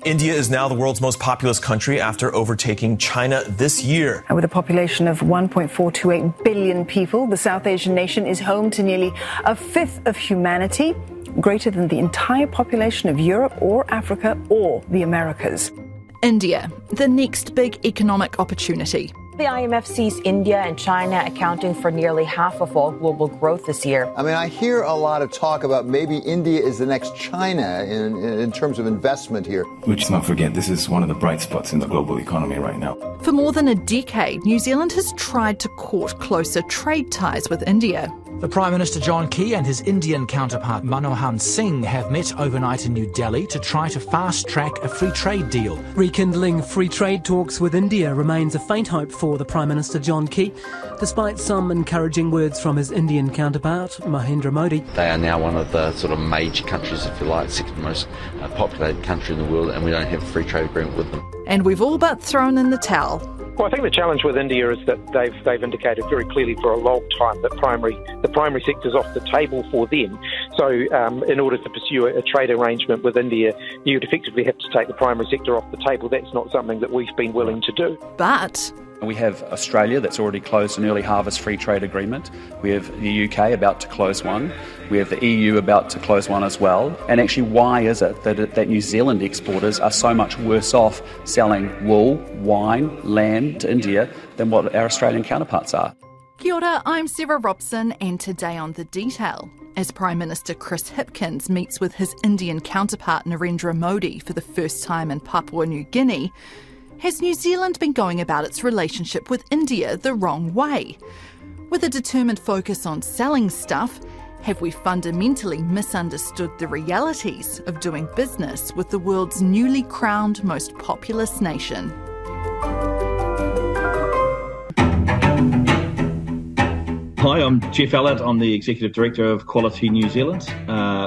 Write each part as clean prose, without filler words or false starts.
India is now the world's most populous country after overtaking China this year. With a population of 1.428 billion people, the South Asian nation is home to nearly a fifth of humanity, greater than the entire population of Europe or Africa or the Americas. India, the next big economic opportunity. The IMF sees India and China accounting for nearly half of all global growth this year. I mean, I hear a lot of talk about maybe India is the next China in terms of investment here. Let's not forget, this is one of the bright spots in the global economy right now. For more than a decade, New Zealand has tried to court closer trade ties with India. The Prime Minister John Key and his Indian counterpart Manmohan Singh have met overnight in New Delhi to try to fast-track a free trade deal. Rekindling free trade talks with India remains a faint hope for the Prime Minister John Key, despite some encouraging words from his Indian counterpart Mahendra Modi. They are now one of the sort of major countries, if you like, second most populated country in the world, and we don't have a free trade agreement with them. And we've all but thrown in the towel. Well, I think the challenge with India is that they've indicated very clearly for a long time that the primary sector's off the table for them. So in order to pursue a trade arrangement with India, you'd effectively have to take the primary sector off the table. That's not something that we've been willing to do. But we have Australia that's already closed an early harvest free trade agreement. We have the UK about to close one. We have the EU about to close one as well. And actually, why is it that New Zealand exporters are so much worse off selling wool, wine, lamb to India than what our Australian counterparts are? Kia ora, I'm Sarah Robson, and today on The Detail, as Prime Minister Chris Hipkins meets with his Indian counterpart Narendra Modi for the first time in Papua New Guinea, has New Zealand been going about its relationship with India the wrong way? With a determined focus on selling stuff, have we fundamentally misunderstood the realities of doing business with the world's newly crowned most populous nation? Hi, I'm Geoff Alott. I'm the Executive Director of Quality New Zealand.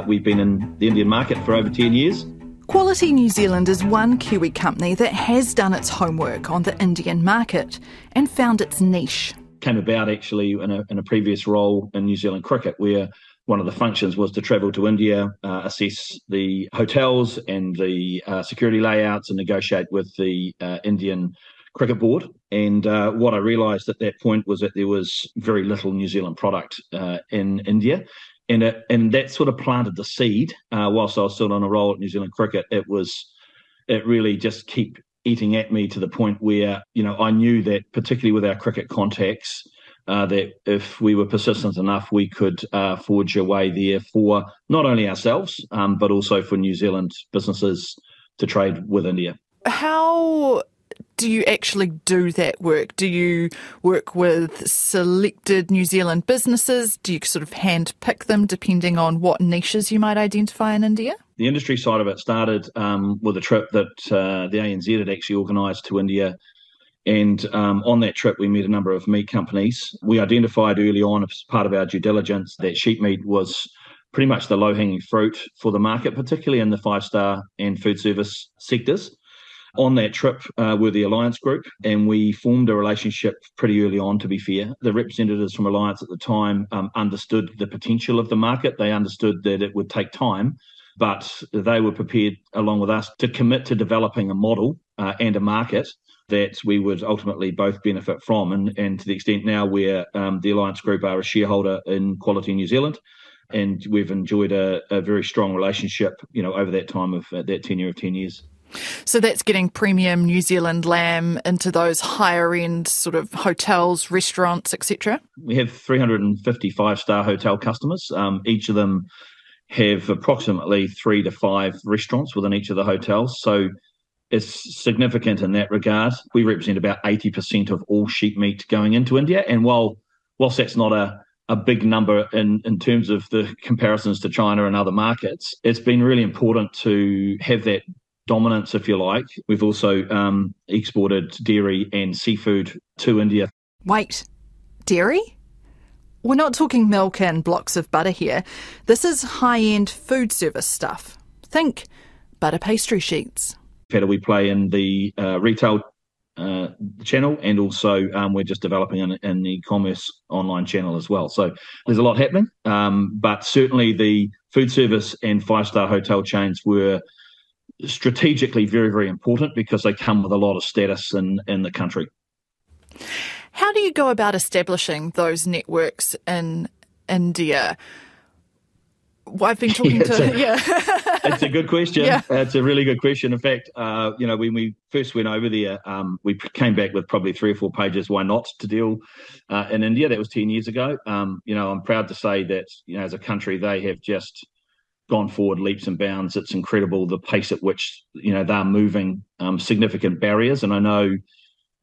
We've been in the Indian market for over 10 years. Quality New Zealand is one Kiwi company that has done its homework on the Indian market and found its niche. Came about actually in a previous role in New Zealand cricket, where one of the functions was to travel to India, assess the hotels and the security layouts and negotiate with the Indian Cricket Board. And what I realised at that point was that there was very little New Zealand product in India. And that sort of planted the seed. Whilst I was still on a role at New Zealand Cricket, it really just kept eating at me to the point where, I knew that particularly with our cricket contacts, that if we were persistent enough, we could forge a way there for not only ourselves, but also for New Zealand businesses to trade with India. How do you actually do that work? Do you work with selected New Zealand businesses? Do you sort of hand pick them depending on what niches you might identify in India? The industry side of it started with a trip that the ANZ had actually organised to India. And on that trip, we met a number of meat companies. We identified early on as part of our due diligence that sheep meat was pretty much the low-hanging fruit for the market, particularly in the five-star and food service sectors. On that trip were the Alliance Group, and we formed a relationship pretty early on, to be fair. The representatives from Alliance at the time understood the potential of the market. They understood that it would take time, but they were prepared, along with us, to commit to developing a model and a market that we would ultimately both benefit from. And to the extent now where the Alliance Group are a shareholder in Quality New Zealand, and we've enjoyed a very strong relationship, over that time of that tenure of 10 years. So that's getting premium New Zealand lamb into those higher end sort of hotels, restaurants, etc. We have 350 five-star hotel customers. Each of them have approximately 3 to 5 restaurants within each of the hotels. So it's significant in that regard. We represent about 80% of all sheep meat going into India. And whilst that's not a big number in terms of the comparisons to China and other markets, it's been really important to have that dominance, if you like. We've also exported dairy and seafood to India. Wait, dairy? We're not talking milk and blocks of butter here. This is high-end food service stuff. Think butter pastry sheets. How do we play in the retail channel, and also we're just developing an e-commerce online channel as well. So there's a lot happening, but certainly the food service and five-star hotel chains were strategically very, very important because they come with a lot of status in the country. How do you go about establishing those networks in India? I've been talking It's a good question. Yeah. It's a really good question. In fact, when we first went over there, we came back with probably 3 or 4 pages why not to deal in India. That was 10 years ago. I'm proud to say that, as a country, they have just gone forward leaps and bounds. It's incredible the pace at which, they're moving significant barriers. And I know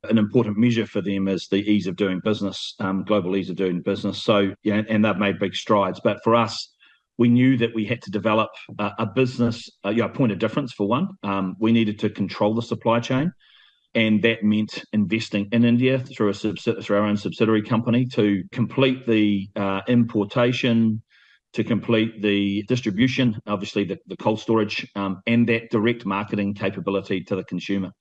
an important measure for them is the ease of doing business, global ease of doing business. So, and they've made big strides. But for us, we knew that we had to develop a business, a point of difference for one. We needed to control the supply chain, and that meant investing in India through our own subsidiary company to complete the importation, to complete the distribution, obviously the cold storage, and that direct marketing capability to the consumer.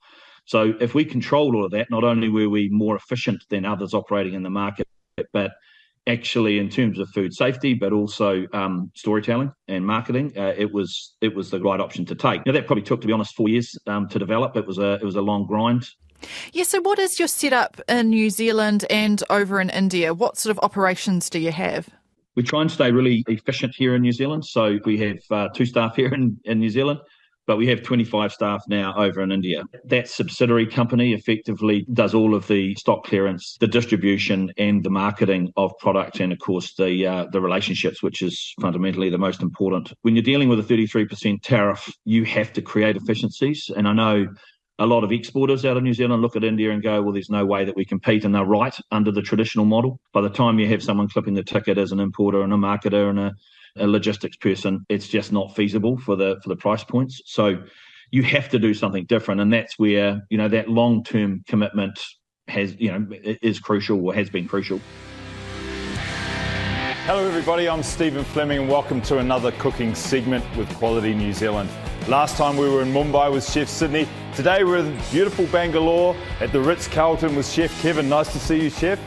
So if we controlled all of that, not only were we more efficient than others operating in the market, but actually in terms of food safety, but also storytelling and marketing, it was the right option to take. Now, that probably took, to be honest, 4 years to develop. It was a long grind. Yeah, so what is your setup in New Zealand and over in India? What sort of operations do you have? We try and stay really efficient here in New Zealand. So we have 2 staff here in New Zealand, but we have 25 staff now over in India. That subsidiary company effectively does all of the stock clearance, the distribution, and the marketing of product, and of course the relationships, which is fundamentally the most important. When you're dealing with a 33% tariff, you have to create efficiencies. And I know a lot of exporters out of New Zealand look at India and go, well, there's no way that we compete, and they're right under the traditional model. By the time you have someone clipping the ticket as an importer and a marketer and a logistics person, it's just not feasible for the price points. So you have to do something different, and that's where that long-term commitment is crucial, or has been crucial. Hello everybody, I'm Stephen Fleming and welcome to another cooking segment with Quality New Zealand. Last time we were in Mumbai with Chef Sydney. Today we're in beautiful Bangalore at the Ritz-Carlton with Chef Kevin. Nice to see you, Chef.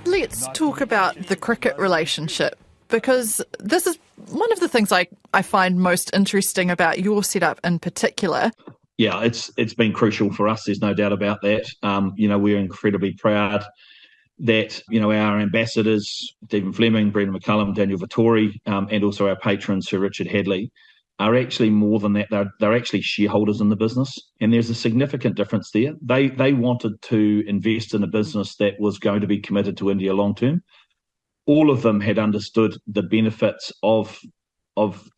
Let's talk about the cricket relationship, because this is one of the things I find most interesting about your setup in particular. Yeah, it's been crucial for us. There's no doubt about that. We're incredibly proud that, our ambassadors, Stephen Fleming, Brendan McCullum, Daniel Vittori, and also our patron, Sir Richard Hadley, are actually more than that. They're actually shareholders in the business. And there's a significant difference there. They wanted to invest in a business that was going to be committed to India long term. All of them had understood the benefits of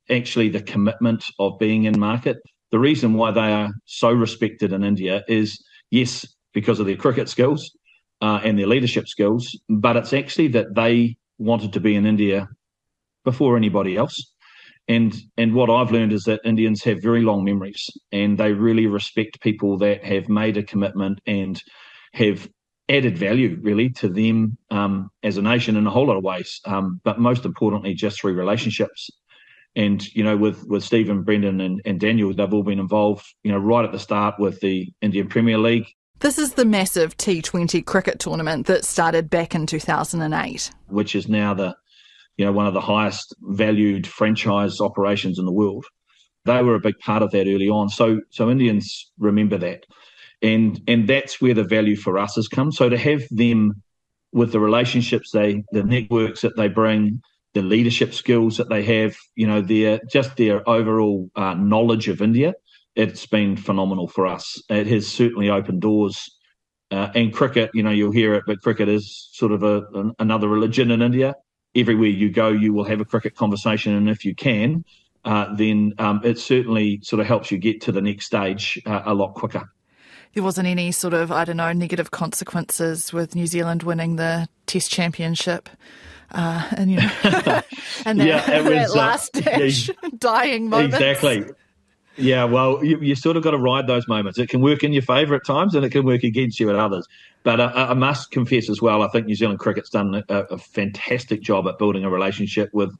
actually the commitment of being in market. The reason why they are so respected in India is, yes, because of their cricket skills and their leadership skills, but it's actually that they wanted to be in India before anybody else. And what I've learned is that Indians have very long memories, and they really respect people that have made a commitment and have added value really to them as a nation in a whole lot of ways, but most importantly just through relationships. And with Stephen, Brendan and Daniel, they've all been involved right at the start with the Indian Premier League. This is the massive T20 cricket tournament that started back in 2008, which is now one of the highest valued franchise operations in the world. They were a big part of that early on, so Indians remember that. And that's where the value for us has come. So to have them with the relationships, the networks that they bring, the leadership skills that they have, their overall knowledge of India, it's been phenomenal for us. It has certainly opened doors. And cricket, you'll hear it, but cricket is sort of another religion in India. Everywhere you go, you will have a cricket conversation, and if you can, then it certainly sort of helps you get to the next stage a lot quicker. There wasn't any sort of, negative consequences with New Zealand winning the Test Championship. And that last dash, dying moments. Exactly. Yeah, well, you sort of got to ride those moments. It can work in your favour at times, and it can work against you at others. But I must confess as well, I think New Zealand cricket's done a fantastic job at building a relationship with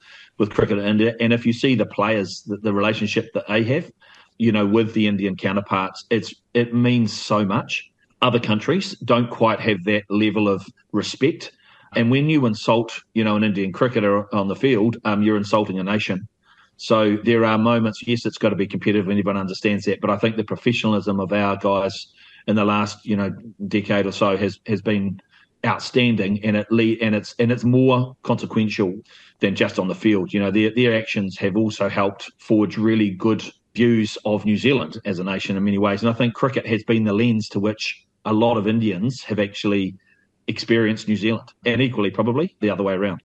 cricket in India. And if you see the players, the relationship that they have, with the Indian counterparts, it means so much. other countries don't quite have that level of respect. And when you insult, an Indian cricketer on the field, you're insulting a nation. So there are moments, yes, it's got to be competitive and everyone understands that, but I think the professionalism of our guys in the last, decade or so has been outstanding, and it's more consequential than just on the field. Their actions have also helped forge really good views of New Zealand as a nation in many ways. And I think cricket has been the lens to which a lot of Indians have actually experienced New Zealand, and equally probably the other way around.